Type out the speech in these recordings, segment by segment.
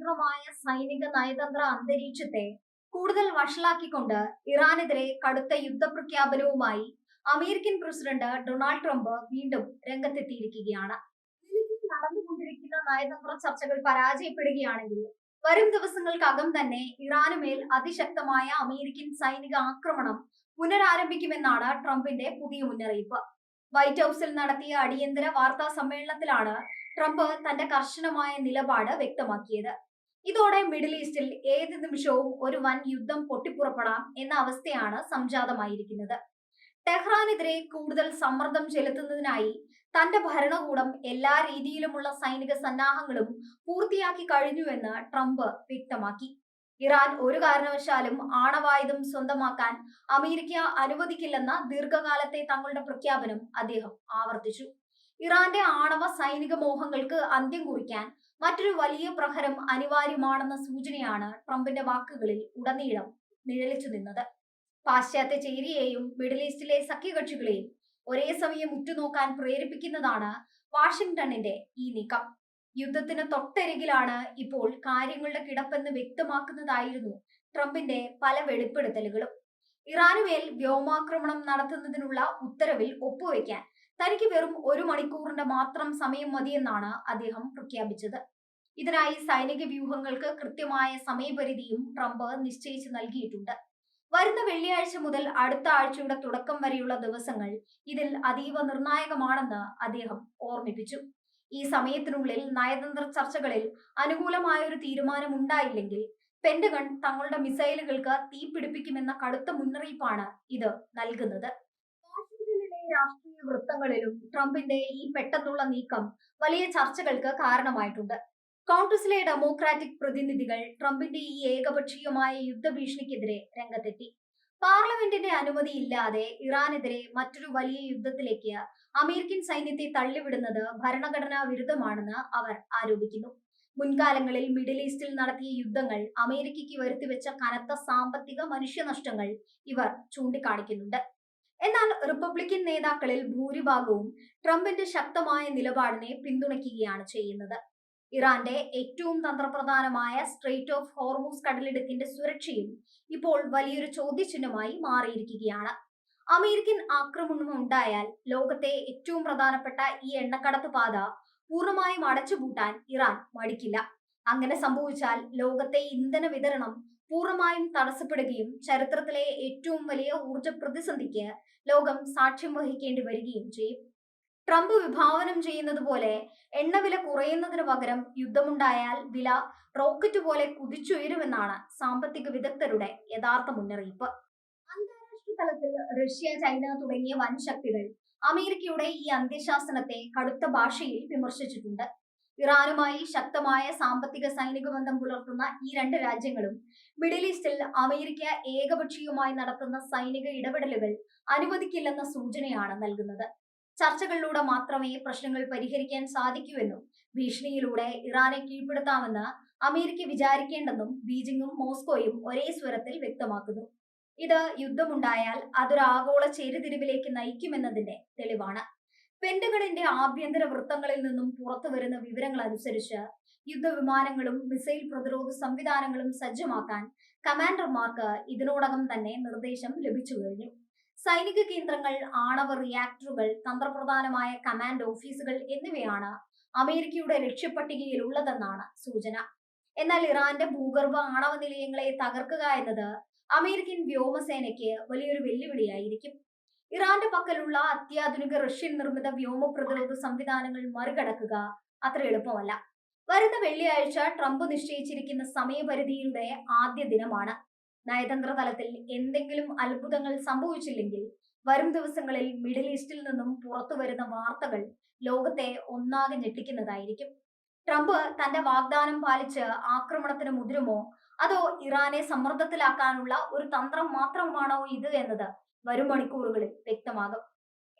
തീവ്രമായ സൈനിക നയതന്ത്ര അന്തരീക്ഷത്തെ കൂടുതൽ വഷളാക്കിക്കൊണ്ട് ഇറാനെതിരെ കടുത്ത യുദ്ധപ്രഖ്യാപനവുമായി അമേരിക്കൻ പ്രസിഡന്റ് ഡൊണാൾഡ് ട്രംപ് വീണ്ടും രംഗത്തെത്തിയിരിക്കുകയാണ്. നിലവിൽ നടന്നുകൊണ്ടിരിക്കുന്ന നയതന്ത്ര ചർച്ചകൾ പരാജയപ്പെടുകയാണെങ്കിൽ വരും ദിവസങ്ങൾക്കകം തന്നെ ഇറാനുമേൽ അതിശക്തമായ അമേരിക്കൻ സൈനിക ആക്രമണം പുനരാരംഭിക്കുമെന്നാണ് ട്രംപിന്റെ പുതിയ മുന്നറിയിപ്പ്. വൈറ്റ് ഹൌസിൽ നടത്തിയ അടിയന്തര വാർത്താ സമ്മേളനത്തിലാണ് ട്രംപ് തന്റെ കർശനമായ നിലപാട് വ്യക്തമാക്കിയത്. ഇതോടെ മിഡിൽ ഈസ്റ്റിൽ ഏത് നിമിഷവും ഒരു വൻ യുദ്ധം പൊട്ടിപ്പുറപ്പെടാം എന്ന അവസ്ഥയാണ് സംജാതമായിരിക്കുന്നത്. ടെഹ്റാനെതിരെ കൂടുതൽ സമ്മർദ്ദം ചെലുത്തുന്നതിനായി തന്റെ ഭരണകൂടം എല്ലാ രീതിയിലുമുള്ള സൈനിക സന്നാഹങ്ങളും പൂർത്തിയാക്കി കഴിഞ്ഞുവെന്ന് ട്രംപ് വ്യക്തമാക്കി. ഇറാൻ ഒരു കാരണവശാലും ആണവായുധം സ്വന്തമാക്കാൻ അമേരിക്ക അനുവദിക്കില്ലെന്ന ദീർഘകാലത്തെ തങ്ങളുടെ പ്രഖ്യാപനം അദ്ദേഹം ആവർത്തിച്ചു. ഇറാന്റെ ആണവ സൈനിക മോഹങ്ങൾക്ക് അന്ത്യം കുറിക്കാൻ മറ്റൊരു വലിയ പ്രഹരം അനിവാര്യമാണെന്ന സൂചനയാണ് ട്രംപിന്റെ വാക്കുകളിൽ ഉടനീളം നിഴലിച്ചു നിന്നത്. പാശ്ചാത്യ ചേരിയെയും മിഡിൽ ഈസ്റ്റിലെ സഖ്യകക്ഷികളെയും ഒരേ സമയം ഉറ്റുനോക്കാൻ പ്രേരിപ്പിക്കുന്നതാണ് വാഷിംഗ്ടണിന്റെ ഈ നീക്കം. യുദ്ധത്തിന് തൊട്ടരികിലാണ് ഇപ്പോൾ കാര്യങ്ങളുടെ കിടപ്പെന്ന് വ്യക്തമാക്കുന്നതായിരുന്നു ട്രംപിന്റെ പല വെളിപ്പെടുത്തലുകളും. ഇറാനുമേൽ വ്യോമാക്രമണം നടത്തുന്നതിനുള്ള ഉത്തരവിൽ ഒപ്പുവെക്കാൻ തനിക്ക് വെറും 1 മണിക്കൂറിന്റെ മാത്രം സമയം മതിയെന്നാണ് അദ്ദേഹം പ്രഖ്യാപിച്ചത്. ഇതിനായി സൈനിക വ്യൂഹങ്ങൾക്ക് കൃത്യമായ സമയപരിധിയും ട്രംപ് നിശ്ചയിച്ചു നൽകിയിട്ടുണ്ട്. വരുന്ന വെള്ളിയാഴ്ച മുതൽ അടുത്ത ആഴ്ചയുടെ തുടക്കം വരെയുള്ള ദിവസങ്ങൾ ഇതിൽ അതീവ നിർണായകമാണെന്ന് അദ്ദേഹം ഓർമ്മിപ്പിച്ചു. ഈ സമയത്തിനുള്ളിൽ നയതന്ത്ര ചർച്ചകളിൽ അനുകൂലമായ ഒരു തീരുമാനമുണ്ടായില്ലെങ്കിൽ പെന്റഗൺ തങ്ങളുടെ മിസൈലുകൾക്ക് തീപിടിപ്പിക്കുമെന്ന കടുത്ത മുന്നറിയിപ്പാണ് ഇത് നൽകുന്നത്. വാഷിംഗ്ടണിലെ രാഷ്ട്രീയ വൃത്തങ്ങളിലും ട്രംപിന്റെ ഈ പെട്ടെന്നുള്ള നീക്കം വലിയ ചർച്ചകൾക്ക് കാരണമായിട്ടുണ്ട്. കോൺഗ്രസിലെ ഡെമോക്രാറ്റിക് പ്രതിനിധികൾ ട്രംപിന്റെ ഈ ഏകപക്ഷീയമായ യുദ്ധഭീഷണിക്കെതിരെ രംഗത്തെത്തി. പാർലമെന്റിന്റെ അനുമതിയില്ലാതെ ഇറാനെതിരെ മറ്റൊരു വലിയ യുദ്ധത്തിലേക്ക് അമേരിക്കൻ സൈന്യത്തെ തള്ളിവിടുന്നത് ഭരണഘടനാ വിരുദ്ധമാണെന്ന് അവർ ആരോപിക്കുന്നു. മുൻകാലങ്ങളിൽ മിഡിൽ ഈസ്റ്റിൽ നടത്തിയ യുദ്ധങ്ങൾ അമേരിക്കയ്ക്ക് വരുത്തിവെച്ച കനത്ത സാമ്പത്തിക മനുഷ്യനഷ്ടങ്ങൾ ഇവർ ചൂണ്ടിക്കാണിക്കുന്നുണ്ട്. എന്നാൽ റിപ്പബ്ലിക്കൻ നേതാക്കളിൽ ഭൂരിഭാഗവും ട്രംപിന്റെ ശക്തമായ നിലപാടിനെ പിന്തുണയ്ക്കുകയാണ് ചെയ്യുന്നത്. ഇറാന്റെ ഏറ്റവും തന്ത്രപ്രധാനമായ സ്ട്രെയിറ്റ് ഓഫ് ഹോർമൂസ് കടലിടുക്കിന്റെ സുരക്ഷയും ഇപ്പോൾ വലിയൊരു ചോദ്യചിഹ്നമായി മാറിയിരിക്കുകയാണ്. അമേരിക്കൻ ആക്രമണം ഉണ്ടായാൽ ലോകത്തെ ഏറ്റവും പ്രധാനപ്പെട്ട ഈ എണ്ണക്കടത്ത് പാത പൂർണ്ണമായും അടച്ചുപൂട്ടാൻ ഇറാൻ മടിക്കില്ല. അങ്ങനെ സംഭവിച്ചാൽ ലോകത്തെ ഇന്ധന വിതരണം പൂർണ്ണമായും തടസ്സപ്പെടുകയും ചരിത്രത്തിലെ ഏറ്റവും വലിയ ഊർജ പ്രതിസന്ധിക്ക് ലോകം സാക്ഷ്യം വഹിക്കേണ്ടി വരികയും ചെയ്യും. ട്രംപ് വിഭാവനം ചെയ്യുന്നത് പോലെ എണ്ണവില കുറയുന്നതിന് പകരം യുദ്ധമുണ്ടായാൽ വില റോക്കറ്റ് പോലെ കുതിച്ചുയരുമെന്നാണ് സാമ്പത്തിക വിദഗ്ധരുടെ യഥാർത്ഥ മുന്നറിയിപ്പ്. അന്താരാഷ്ട്ര തലത്തിൽ റഷ്യ, ചൈന തുടങ്ങിയ വൻ ശക്തികൾ അമേരിക്കയുടെ ഈ അന്ത്യശാസനത്തെ കടുത്ത ഭാഷയിൽ വിമർശിച്ചിട്ടുണ്ട്. ഇറാനുമായി ശക്തമായ സാമ്പത്തിക സൈനിക ബന്ധം പുലർത്തുന്ന ഈ 2 രാജ്യങ്ങളും മിഡിൽ ഈസ്റ്റിൽ അമേരിക്ക ഏകപക്ഷീയമായി നടത്തുന്ന സൈനിക ഇടപെടലുകൾ അനുവദിക്കില്ലെന്ന സൂചനയാണ് നൽകുന്നത്. ചർച്ചകളിലൂടെ മാത്രമേ പ്രശ്നങ്ങൾ പരിഹരിക്കാൻ സാധിക്കൂവെന്നും ഭീഷണിയിലൂടെ ഇറാനെ കീഴ്പ്പെടുത്താമെന്ന് അമേരിക്ക വിചാരിക്കേണ്ടെന്നും ബീജിംഗും മോസ്കോയും ഒരേ സ്വരത്തിൽ വ്യക്തമാക്കുന്നു. ഇത് യുദ്ധമുണ്ടായാൽ അതൊരു ആഗോള ചേരിതിരിവിലേക്ക് നയിക്കുമെന്നതിന്റെ തെളിവാണ്. പെന്റഗണിന്റെ ആഭ്യന്തര വൃത്തങ്ങളിൽ നിന്നും പുറത്തു വരുന്ന വിവരങ്ങൾ അനുസരിച്ച് യുദ്ധവിമാനങ്ങളും മിസൈൽ പ്രതിരോധ സംവിധാനങ്ങളും സജ്ജമാക്കാൻ കമാൻഡർമാർക്ക് ഇതിനോടകം തന്നെ നിർദ്ദേശം ലഭിച്ചു കഴിഞ്ഞു. സൈനിക കേന്ദ്രങ്ങൾ, ആണവ റിയാക്ടറുകൾ, തന്ത്രപ്രധാനമായ കമാൻഡ് ഓഫീസുകൾ എന്നിവയാണ് അമേരിക്കയുടെ ലക്ഷ്യപ്പട്ടികയിൽ ഉള്ളതെന്നാണ് സൂചന. എന്നാൽ ഇറാന്റെ ഭൂഗർഭ ആണവ നിലയങ്ങളെ തകർക്കുക എന്നത് അമേരിക്കൻ വ്യോമസേനയ്ക്ക് വലിയൊരു വെല്ലുവിളിയായിരിക്കും. ഇറാന്റെ പക്കലുള്ള അത്യാധുനിക റഷ്യൻ നിർമ്മിത വ്യോമ പ്രതിരോധ സംവിധാനങ്ങൾ മറികടക്കുക അത്ര എളുപ്പമല്ല. വരുന്ന വെള്ളിയാഴ്ച ട്രംപ് നിശ്ചയിച്ചിരിക്കുന്ന സമയപരിധിയുടെ ആദ്യ ദിനമാണ്. നയതന്ത്ര തലത്തിൽ എന്തെങ്കിലും അത്ഭുതങ്ങൾ സംഭവിച്ചില്ലെങ്കിൽ വരും ദിവസങ്ങളിൽ മിഡിൽ ഈസ്റ്റിൽ നിന്നും പുറത്തു വരുന്ന വാർത്തകൾ ലോകത്തെ ഒന്നാകെ ഞെട്ടിക്കുന്നതായിരിക്കും. ട്രംപ് തന്റെ വാഗ്ദാനം പാലിച്ച് ആക്രമണത്തിന് മുതിരുമോ, അതോ ഇറാനെ സമ്മർദ്ദത്തിലാക്കാനുള്ള ഒരു തന്ത്രം മാത്രമാണോ ഇത് എന്നത് വരും മണിക്കൂറുകളിൽ വ്യക്തമാകും.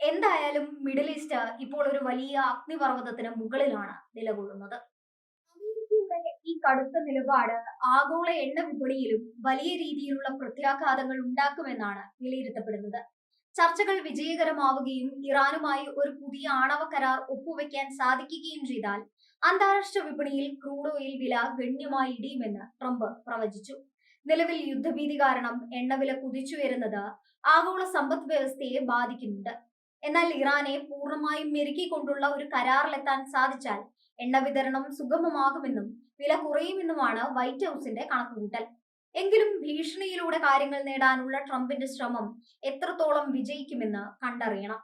എന്തായാലും മിഡിൽ ഈസ്റ്റ് ഇപ്പോൾ ഒരു വലിയ അഗ്നിപർവ്വതത്തിന് മുകളിലാണ് നിലകൊള്ളുന്നത്. അമേരിക്കയുടെ ഈ കടുത്ത നിലപാട് ആഗോള എണ്ണ വിപണിയിലും വലിയ രീതിയിലുള്ള പ്രത്യാഘാതങ്ങൾ ഉണ്ടാക്കുമെന്നാണ് വിലയിരുത്തപ്പെടുന്നത്. ചർച്ചകൾ വിജയകരമാവുകയും ഇറാനുമായി ഒരു പുതിയ ആണവ കരാർ ഒപ്പുവെക്കാൻ സാധിക്കുകയും ചെയ്താൽ അന്താരാഷ്ട്ര വിപണിയിൽ ക്രൂഡ് ഓയിൽ വില ഗണ്യമായി ഇടിയുമെന്ന് ട്രംപ് പ്രവചിച്ചു. നിലവിൽ യുദ്ധഭീതി കാരണം എണ്ണവില കുതിച്ചുയരുന്നത് ആഗോള സമ്പദ് വ്യവസ്ഥയെ ബാധിക്കുന്നുണ്ട്. എന്നാൽ ഇറാനെ പൂർണ്ണമായും മെരുക്കിക്കൊണ്ടുള്ള ഒരു കരാറിലെത്താൻ സാധിച്ചാൽ എണ്ണ വിതരണം സുഗമമാകുമെന്നും വില കുറയുമെന്നുമാണ് വൈറ്റ് ഹൌസിന്റെ കണക്കുകൂട്ടൽ. എങ്കിലും ഭീഷണിയിലൂടെ കാര്യങ്ങൾ നേടാനുള്ള ട്രംപിന്റെ ശ്രമം എത്രത്തോളം വിജയിക്കുമെന്ന് കണ്ടറിയണം.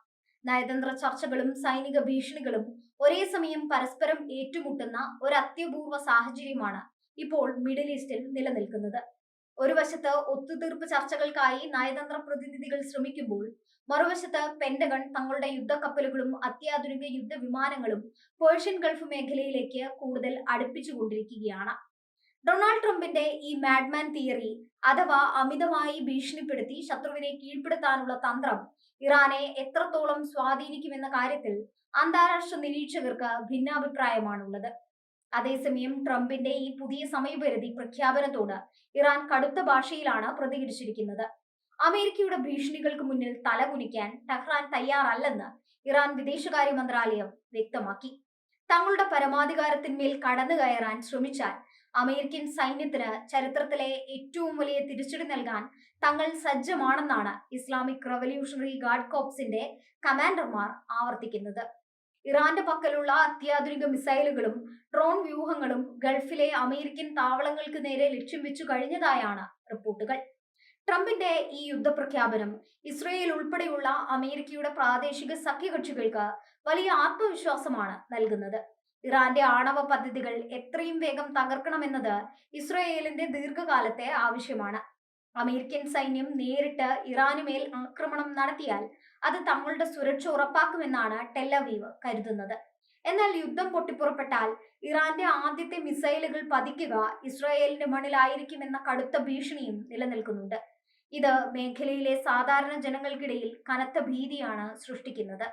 നയതന്ത്ര ചർച്ചകളും സൈനിക ഭീഷണികളും ഒരേ സമയം പരസ്പരം ഏറ്റുമുട്ടുന്ന ഒരു അത്യപൂർവ സാഹചര്യമാണ് ഇപ്പോൾ മിഡിൽ ഈസ്റ്റിൽ നിലനിൽക്കുന്നത്. ഒരു വശത്ത് ഒത്തുതീർപ്പ് ചർച്ചകൾക്കായി നയതന്ത്ര പ്രതിനിധികൾ ശ്രമിക്കുമ്പോൾ മറുവശത്ത് പെന്റഗൺ തങ്ങളുടെ യുദ്ധക്കപ്പലുകളും അത്യാധുനിക യുദ്ധവിമാനങ്ങളും പേർഷ്യൻ ഗൾഫ് മേഖലയിലേക്ക് കൂടുതൽ അടുപ്പിച്ചുകൊണ്ടിരിക്കുകയാണ്. ഡൊണാൾഡ് ട്രംപിന്റെ ഈ മാഡ്മാൻ തിയറി അഥവാ അമിതമായി ഭീഷണിപ്പെടുത്തി ശത്രുവിനെ കീഴ്പ്പെടുത്താനുള്ള തന്ത്രം ഇറാനെ എത്രത്തോളം സ്വാധീനിക്കുമെന്ന കാര്യത്തിൽ അന്താരാഷ്ട്ര നിരീക്ഷകർക്ക് ഭിന്നാഭിപ്രായമാണുള്ളത്. അതേസമയം ട്രംപിന്റെ ഈ പുതിയ സമയപരിധി പ്രഖ്യാപനത്തോട് ഇറാൻ കടുത്ത ഭാഷയിലാണ് പ്രതികരിച്ചിരിക്കുന്നത്. അമേരിക്കയുടെ ഭീഷണികൾക്ക് മുന്നിൽ തലകുനിക്കാൻ ടെഹ്റാൻ തയ്യാറല്ലെന്ന് ഇറാൻ വിദേശകാര്യ മന്ത്രാലയം വ്യക്തമാക്കി. തങ്ങളുടെ പരമാധികാരത്തിന്മേൽ കടന്നു കയറാൻ ശ്രമിച്ചാൽ അമേരിക്കൻ സൈന്യത്തിന് ചരിത്രത്തിലെ ഏറ്റവും വലിയ തിരിച്ചടി നൽകാൻ തങ്ങൾ സജ്ജമാണെന്നാണ് ഇസ്ലാമിക് റവല്യൂഷണറി ഗാർഡ് കോർപ്സിന്റെ കമാൻഡർമാർ ആവർത്തിക്കുന്നത്. ഇറാന്റെ പക്കലുള്ള അത്യാധുനിക മിസൈലുകളും ഡ്രോൺ വ്യൂഹങ്ങളും ഗൾഫിലെ അമേരിക്കൻ താവളങ്ങൾക്ക് നേരെ ലക്ഷ്യം വെച്ചു കഴിഞ്ഞതായാണ് റിപ്പോർട്ടുകൾ. ട്രംപിന്റെ ഈ യുദ്ധപ്രഖ്യാപനം ഇസ്രയേൽ ഉൾപ്പെടെയുള്ള അമേരിക്കയുടെ പ്രാദേശിക സഖ്യകക്ഷികൾക്ക് വലിയ ആത്മവിശ്വാസമാണ് നൽകുന്നത്. ഇറാന്റെ ആണവ പദ്ധതികൾ എത്രയും വേഗം തകർക്കണമെന്നത് ഇസ്രയേലിന്റെ ദീർഘകാലത്തെ ആവശ്യമാണ്. അമേരിക്കൻ സൈന്യം നേരിട്ട് ഇറാനുമേൽ ആക്രമണം നടത്തിയാൽ അത് തങ്ങളുടെ സുരക്ഷ ഉറപ്പാക്കുമെന്നാണ് ടെല്ലവീവ് കരുതുന്നത്. എന്നാൽ യുദ്ധം പൊട്ടിപ്പുറപ്പെട്ടാൽ ഇറാന്റെ ആദ്യത്തെ മിസൈലുകൾ പതിക്കുക ഇസ്രായേലിന്റെ മണ്ണിലായിരിക്കുമെന്ന കടുത്ത ഭീഷണിയും നിലനിൽക്കുന്നുണ്ട്. ഇത് മേഖലയിലെ സാധാരണ ജനങ്ങൾക്കിടയിൽ കനത്ത ഭീതിയാണ് സൃഷ്ടിക്കുന്നത്.